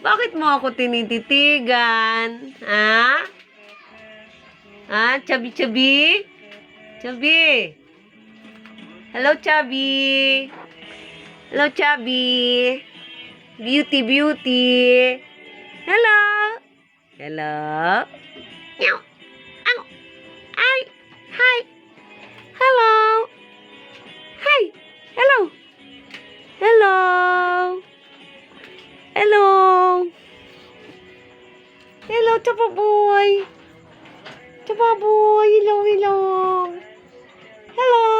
Bakit mo ako tinititigan? Ha? Ha? Chubby? Chubby? Hello, Chubby. Hello, Chubby. Beauty. Hello. Hello. Meow. Ow. Ay. Hi. Hello. Hi. Hello. Hello. Hello. Hello, Chapa boy. Chapa boy. Hello. Hello.